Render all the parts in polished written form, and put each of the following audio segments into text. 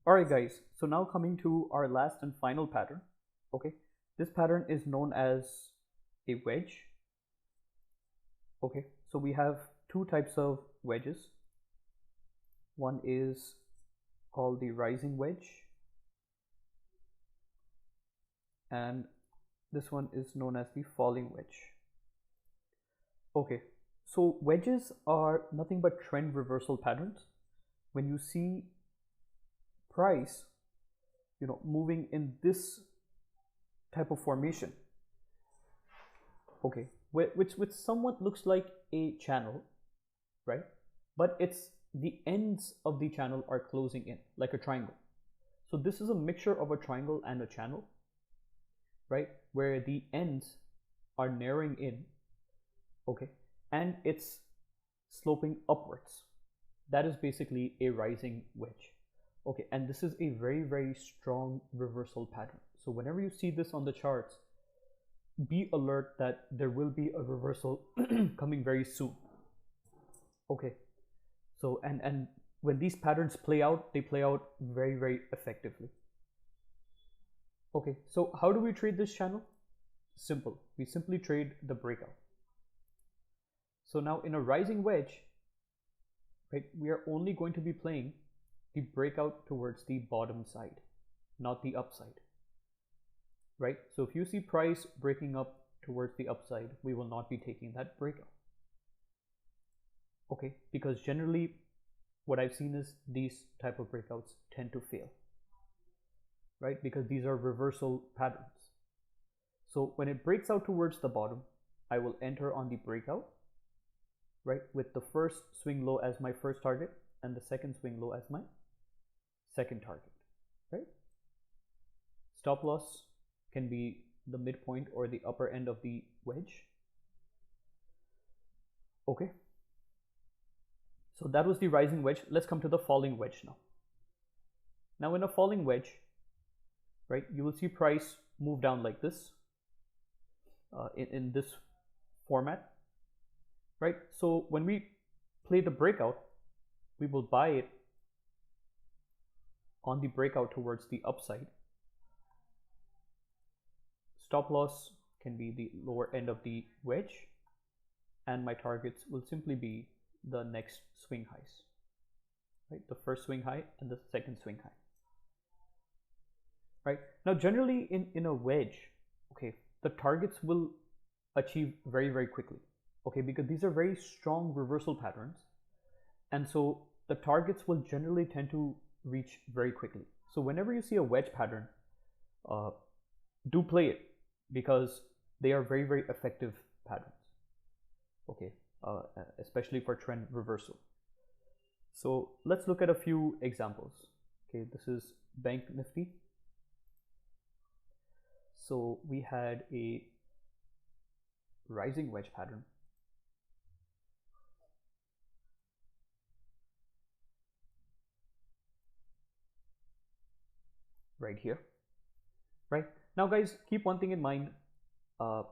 Alright guys, so now coming to our last and final pattern. Okay, this pattern is known as a wedge. Okay, so we have two types of wedges. One is called the rising wedge, and this one is known as the falling wedge. Okay, so wedges are nothing but trend reversal patterns. When you see price, moving in this type of formation, okay, which somewhat looks like a channel, right? But it's the ends of the channel are closing in like a triangle. So this is a mixture of a triangle and a channel, right? Where the ends are narrowing in, okay, and it's sloping upwards. That is basically a rising wedge. Okay, and this is a very, very strong reversal pattern. So whenever you see this on the charts, be alert that there will be a reversal coming very soon. Okay, so and when these patterns play out, they play out very, very effectively. Okay, so how do we trade this channel? Simple. We simply trade the breakout. So now in a rising wedge, right, we are only going to be playing the breakout towards the bottom side, not the upside, right? So if you see price breaking up towards the upside, we will not be taking that breakout. Okay, because generally what I've seen is these type of breakouts tend to fail, right? Because these are reversal patterns. So when it breaks out towards the bottom, I will enter on the breakout, right, with the first swing low as my first target and the second swing low as my second target, right? Stop loss can be the midpoint or the upper end of the wedge. Okay, so that was the rising wedge. Let's come to the falling wedge now. Now in a falling wedge, right, you will see price move down like this in this format, right? So when we play the breakout, we will buy it on the breakout towards the upside. Stop loss can be the lower end of the wedge, and my targets will simply be the next swing highs, right? The first swing high and the second swing high, right? Now generally in a wedge, okay, the targets will achieve very, very quickly, okay, because these are very strong reversal patterns, and so the targets will generally tend to reach very quickly. So whenever you see a wedge pattern, do play it, because they are very, very effective patterns, okay, especially for trend reversal. So let's look at a few examples. Okay, this is Bank Nifty. So we had a rising wedge pattern, right here, right? Now guys, keep one thing in mind. To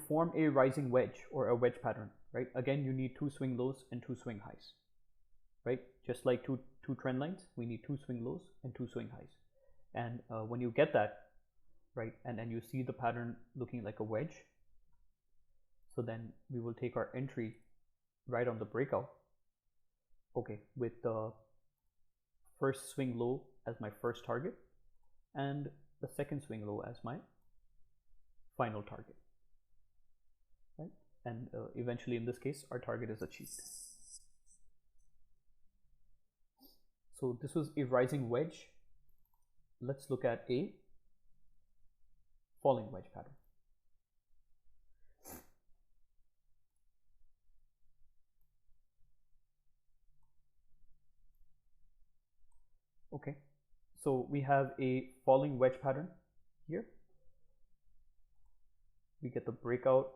form a rising wedge or a wedge pattern, right, again, you need two swing lows and two swing highs, right? Just like two trend lines, we need two swing lows and two swing highs. And when you get that, right, and then you see the pattern looking like a wedge, so then we will take our entry right on the breakout, okay, with the first swing low as my first target and the second swing low as my final target, right? And eventually in this case our target is achieved. So this was a rising wedge. Let's look at a falling wedge pattern. Okay, so we have a falling wedge pattern here. We get the breakout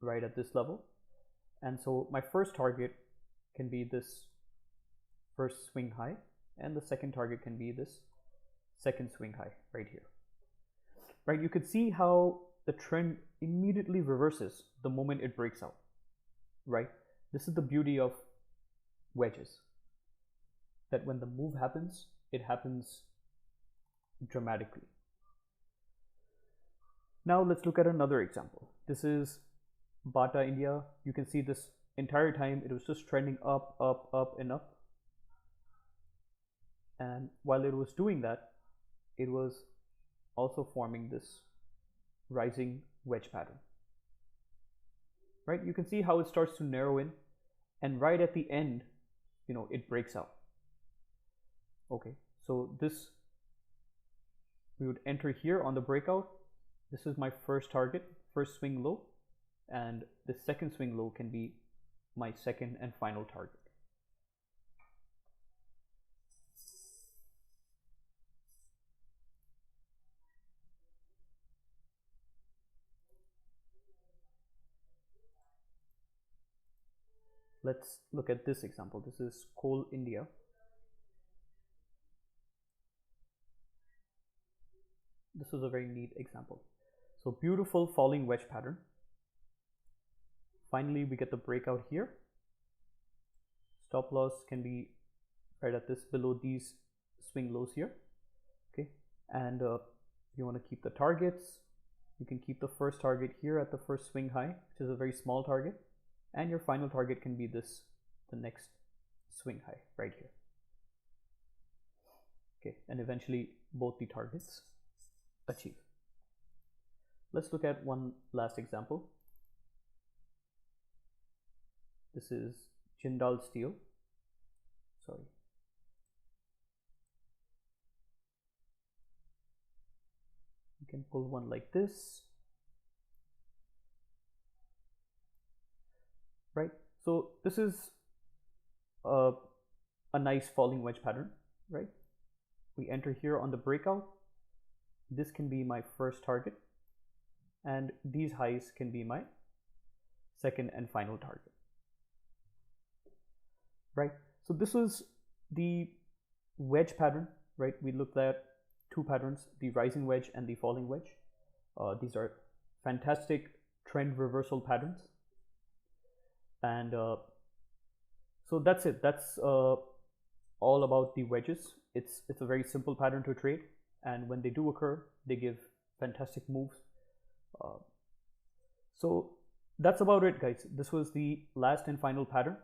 right at this level, and so my first target can be this first swing high, and the second target can be this second swing high right here, right? You could see how the trend immediately reverses the moment it breaks out, right? This is the beauty of wedges. that when the move happens, it happens dramatically. Now let's look at another example. This is Bata India. You can see this entire time it was just trending up, up, up, and up. And while it was doing that, it was also forming this rising wedge pattern. Right? You can see how it starts to narrow in, and right at the end, it breaks out. Okay, so this, we would enter here on the breakout. This is my first target, first swing low, and the second swing low can be my second and final target. Let's look at this example. This is Coal India. This is a very neat example. So beautiful falling wedge pattern. Finally, we get the breakout here. Stop loss can be right at this, below these swing lows here. Okay, and you want to keep the targets. You can keep the first target here at the first swing high, which is a very small target, and your final target can be this, the next swing high right here. Okay, and eventually both the targets achieve. Let's look at one last example. This is Jindal Steel. Sorry. You can pull one like this. Right? So this is a nice falling wedge pattern, right? We enter here on the breakout. This can be my first target, and these highs can be my second and final target. Right? So this was the wedge pattern, right? We looked at two patterns, the rising wedge and the falling wedge. These are fantastic trend reversal patterns. And so that's it. That's all about the wedges. It's a very simple pattern to trade, and when they do occur, they give fantastic moves. So that's about it, guys. This was the last and final pattern.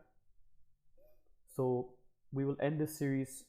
So we will end this series